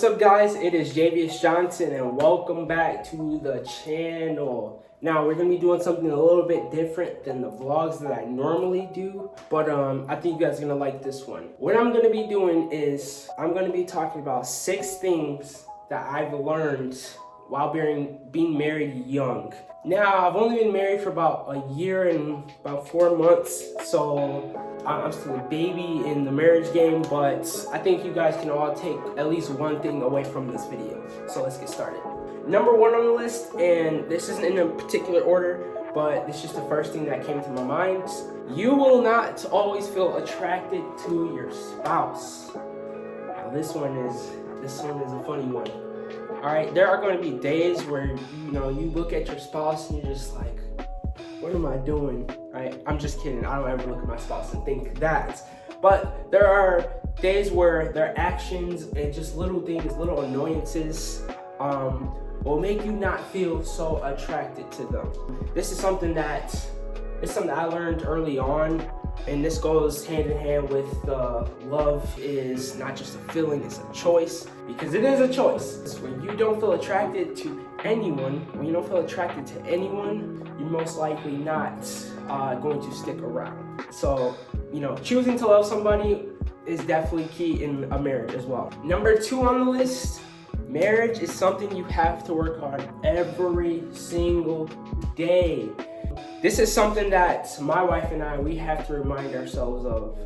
What's up guys, it is Jayvious Johnson and welcome back to the channel. Now we're going to be doing something a little bit different than the vlogs that I normally do, but I think you guys are going to like this one. What I'm going to be doing is I'm going to be talking about 6 things that I've learned while being married young. Now, I've only been married for about a year and about 4 months, so I'm still a baby in the marriage game, but I think you guys can all take at least one thing away from this video. So let's get started. Number 1 on the list, and this isn't in a particular order, but it's just the first thing that came to my mind. You will not always feel attracted to your spouse. Now this one is a funny one. Alright, there are going to be days where you look at your spouse and you're just like, what am I doing? Right? I'm just kidding. I don't ever look at my spouse and think that. But there are days where their actions and just little things, little annoyances, will make you not feel so attracted to them. This is something that I learned early on, and this goes hand in hand with love is not just a feeling, it's a choice, because it is a choice. When you don't feel attracted to anyone, you're most likely not going to stick around. So, choosing to love somebody is definitely key in a marriage as well. Number 2 on the list, marriage is something you have to work on every single day. This is something that my wife and I, we have to remind ourselves of.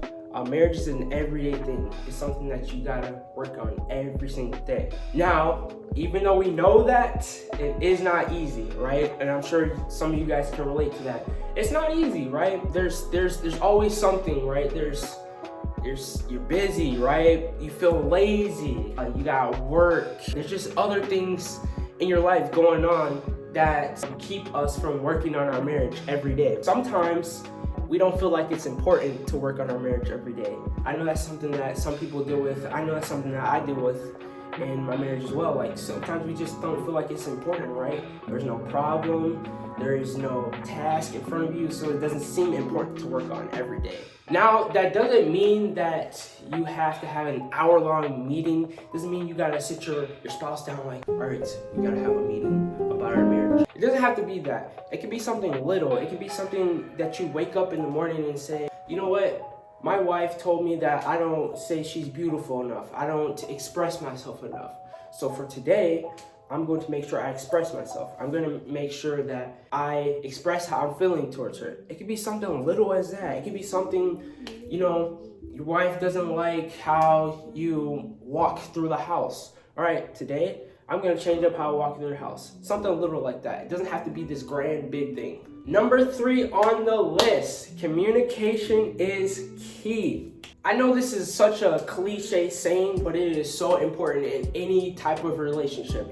Marriage is an everyday thing. It's something that you gotta work on every single day. Now, even though we know that, it is not easy, right? And I'm sure some of you guys can relate to that. It's not easy, right? There's always something, right? You're busy, right? You feel lazy. You gotta work. There's just other things in your life going on that keep us from working on our marriage every day. Sometimes we don't feel like it's important to work on our marriage every day. I know that's something that some people deal with. I know that's something that I deal with in my marriage as well. Like, sometimes we just don't feel like it's important, right? There's no problem, there is no task in front of you, so it doesn't seem important to work on every day. Now, that doesn't mean that you have to have an hour-long meeting. Doesn't mean you gotta sit your spouse down like, all right, we gotta have a meeting about our marriage. It doesn't have to be that. It could be something little. It could be something that you wake up in the morning and say, you know what? My wife told me that I don't say she's beautiful enough. I don't express myself enough. So for today, I'm going to make sure I express myself. I'm going to make sure that I express how I'm feeling towards her. It could be something little as that. It could be something, your wife doesn't like how you walk through the house. All right, today, I'm going to change up how I walk through the house. Something little like that. It doesn't have to be this grand, big thing. Number 3 on the list, communication is key. I know this is such a cliche saying, but it is so important in any type of relationship,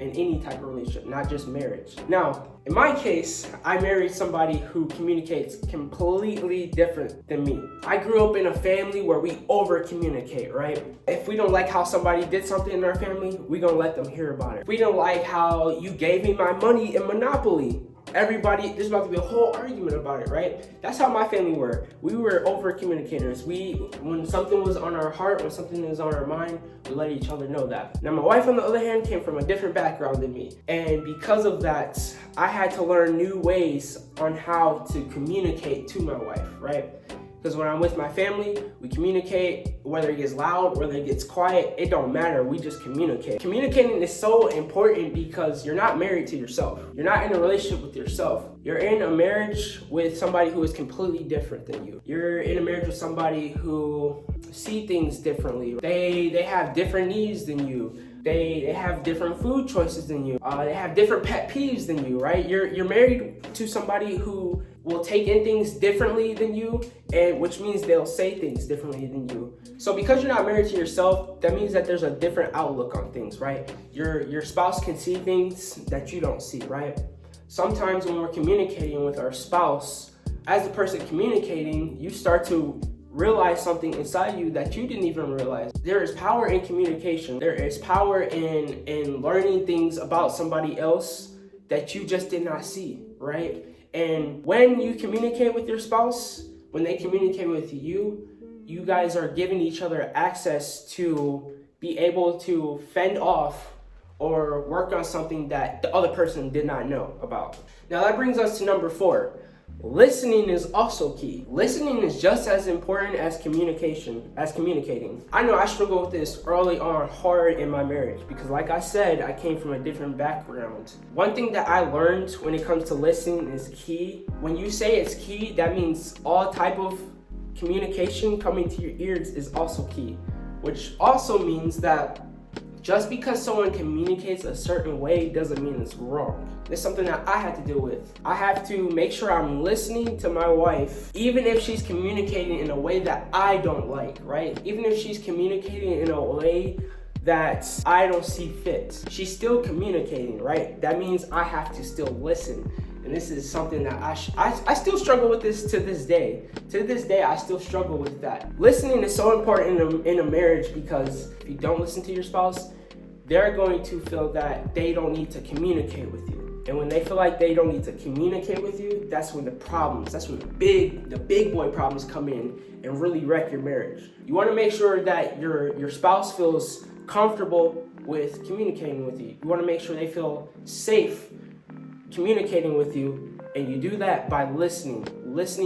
not just marriage. Now, in my case, I married somebody who communicates completely different than me. I grew up in a family where we over-communicate, right? If we don't like how somebody did something in our family, we're gonna let them hear about it. If we don't like how you gave me my money in Monopoly, there's about to be a whole argument about it, right? That's how my family were. We were over communicators. When something was on our heart, when something was on our mind, we let each other know that. Now, my wife, on the other hand, came from a different background than me. And because of that, I had to learn new ways on how to communicate to my wife, right? Because when I'm with my family, we communicate, whether it gets loud, whether it gets quiet, it don't matter, we just communicate. Communicating is so important because you're not married to yourself. You're not in a relationship with yourself. You're in a marriage with somebody who is completely different than you. You're in a marriage with somebody who see things differently. They have different needs than you. They have different food choices than you. They have different pet peeves than you, right? You're married to somebody who will take in things differently than you, and which means they'll say things differently than you. So because you're not married to yourself, that means that there's a different outlook on things, right? Your spouse can see things that you don't see, right? Sometimes when we're communicating with our spouse, as the person communicating, you start to realize something inside you that you didn't even realize. There is power in communication. There is power in learning things about somebody else that you just did not see, right? And when you communicate with your spouse, when they communicate with you, you guys are giving each other access to be able to fend off or work on something that the other person did not know about. Now that brings us to number 4. Listening is also key. Listening is just as important as communicating. I know I struggled with this early on hard in my marriage because like I said, I came from a different background. One thing that I learned when it comes to listening is key. When you say it's key, that means all type of communication coming to your ears is also key, which also means that just because someone communicates a certain way doesn't mean it's wrong. It's something that I had to deal with. I have to make sure I'm listening to my wife, even if she's communicating in a way that I don't like, right? Even if she's communicating in a way that I don't see fit. She's still communicating, right? That means I have to still listen. And this is something that I still struggle with this to this day. To this day, I still struggle with that. Listening is so important in a marriage because if you don't listen to your spouse, they're going to feel that they don't need to communicate with you. And when they feel like they don't need to communicate with you, that's when the big boy problems come in and really wreck your marriage. You want to make sure that your spouse feels comfortable with communicating with you. You want to make sure they feel safe communicating with you, and you do that by listening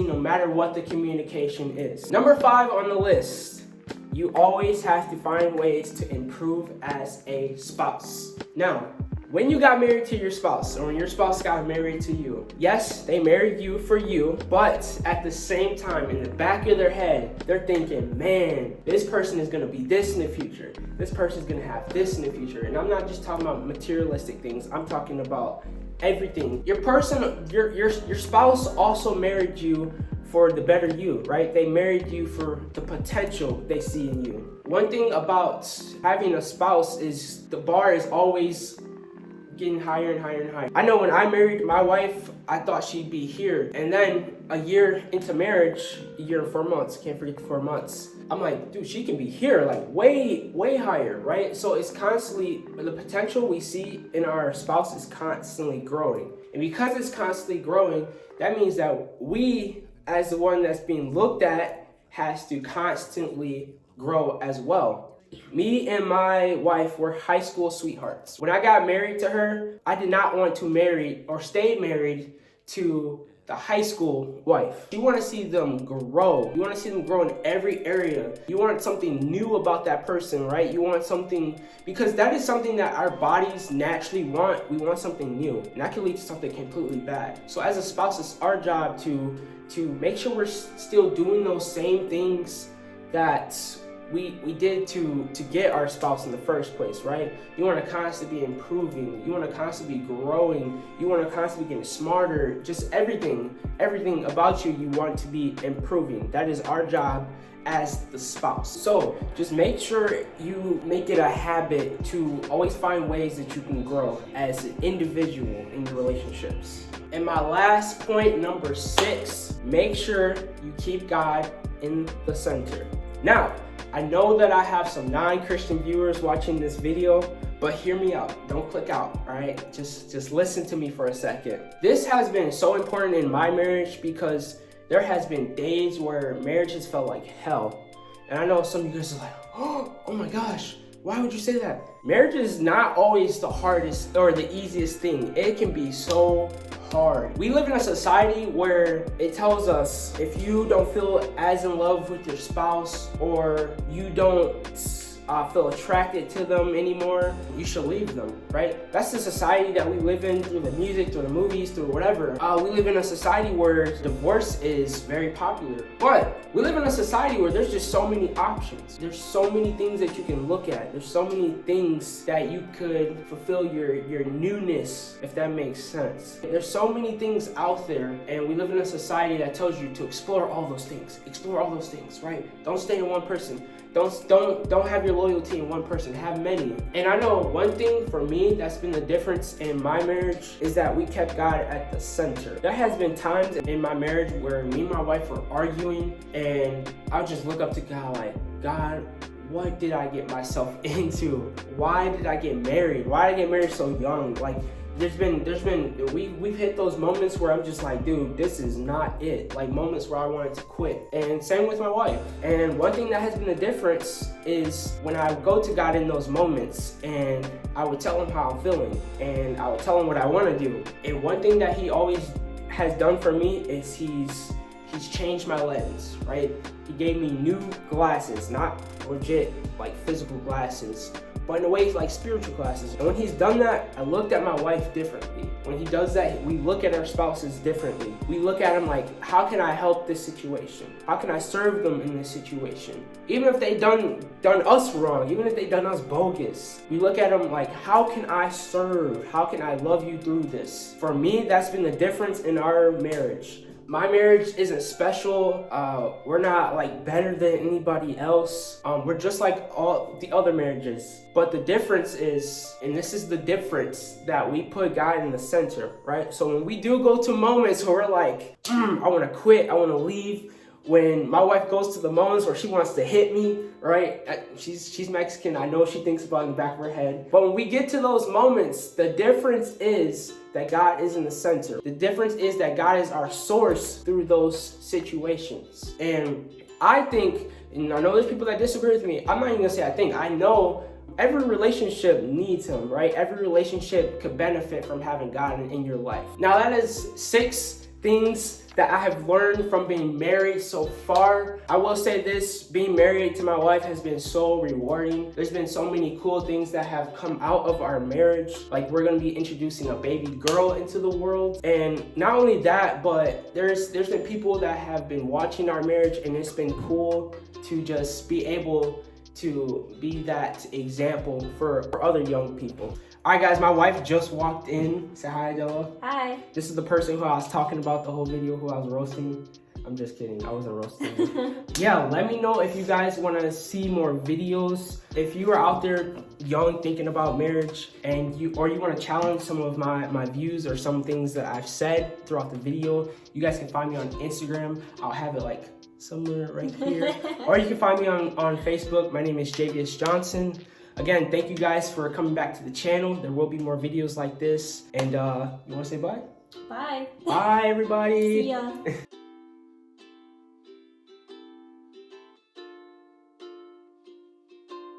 no matter what the communication is. Number 5 on the list, you always have to find ways to improve as a spouse. Now, when you got married to your spouse, or when your spouse got married to you, yes, they married you for you, but at the same time, in the back of their head, they're thinking, man, this person is gonna be this in the future. This person's gonna have this in the future. And I'm not just talking about materialistic things, I'm talking about everything. Your spouse also married you for the better you, right? They married you for the potential they see in you. One thing about having a spouse is the bar is always getting higher and higher and higher. I know when I married my wife, I thought she'd be here. And then a year into marriage, a year and 4 months, can't forget the 4 months. I'm like, dude, she can be here, like way, way higher, right? So it's constantly, the potential we see in our spouse is constantly growing. And because it's constantly growing, that means that we, as the one that's being looked at, has to constantly grow as well. Me and my wife were high school sweethearts. When I got married to her, I did not want to marry or stay married to the high school wife. You want to see them grow. You want to see them grow in every area. You want something new about that person, right? You want something, because that is something that our bodies naturally want. We want something new, and that can lead to something completely bad. So as a spouse, it's our job to make sure we're still doing those same things that we did to get our spouse in the first place, right? You want to constantly be improving. You want to constantly be growing. You want to constantly be getting smarter. Just everything about you want to be improving. That is our job as the spouse. So just make sure you make it a habit to always find ways that you can grow as an individual in your relationships. And my last point, number 6, make sure you keep God in the center. Now, I know that I have some non-Christian viewers watching this video, but hear me out. Don't click out, all right? Just listen to me for a second. This has been so important in my marriage because there has been days where marriage has felt like hell. And I know some of you guys are like, oh my gosh, why would you say that? Marriage is not always the hardest or the easiest thing. It can be so hard. We live in a society where it tells us if you don't feel as in love with your spouse or you don't feel attracted to them anymore, you should leave them, right? That's the society that we live in through the music, through the movies, through whatever. We live in a society where divorce is very popular, but we live in a society where there's just so many options. There's so many things that you can look at. There's so many things that you could fulfill your newness, if that makes sense. There's so many things out there, and we live in a society that tells you to explore all those things. Explore all those things, right? Don't stay in one person. Don't have your loyalty in one person, have many. And I know one thing for me that's been the difference in my marriage is that we kept God at the center. There has been times in my marriage where me and my wife were arguing and I'll just look up to God like, God, what did I get myself into? Why did I get married? Why did I get married so young? Like, we've hit those moments where I'm just like, dude, this is not it. Like moments where I wanted to quit. And same with my wife. And one thing that has been the difference is when I go to God in those moments and I would tell him how I'm feeling and I would tell him what I want to do. And one thing that he always has done for me is he's changed my lens, right? He gave me new glasses, not legit like physical glasses, but in a way like spiritual glasses. And when he's done that, I looked at my wife differently. When he does that, we look at our spouses differently. We look at them like, how can I help this situation? How can I serve them in this situation? Even if they done us wrong, even if they done us bogus, we look at them like, how can I serve? How can I love you through this? For me, that's been the difference in our marriage. My marriage isn't special. We're not like better than anybody else. We're just like all the other marriages. But the difference is, and this is the difference, that we put God in the center, right? So when we do go to moments where we're like, I want to quit, I want to leave. When my wife goes to the moments where she wants to hit me, right? She's Mexican. I know she thinks about it in the back of her head. But when we get to those moments, the difference is that God is in the center. The difference is that God is our source through those situations. And I think, and I know there's people that disagree with me. I'm not even gonna say I think. I know every relationship needs him, right? Every relationship could benefit from having God in your life. Now that is 6 things that I have learned from being married so far. I will say this, being married to my wife has been so rewarding. There's been so many cool things that have come out of our marriage. Like we're gonna be introducing a baby girl into the world. And not only that, but there's been people that have been watching our marriage, and it's been cool to just be able to be that example for other young people. All right, guys, my wife just walked in. Say hi, Della. Hi. This is the person who I was talking about the whole video, who I was roasting. I'm just kidding. I wasn't roasting. Yeah, let me know if you guys want to see more videos. If you are out there young thinking about marriage and you want to challenge some of my views or some things that I've said throughout the video, you guys can find me on Instagram. I'll have it like somewhere right here. Or you can find me on Facebook. My name is Jayvious Johnson. Again, thank you guys for coming back to the channel. There will be more videos like this. And you want to say bye? Bye. Bye, everybody. See ya.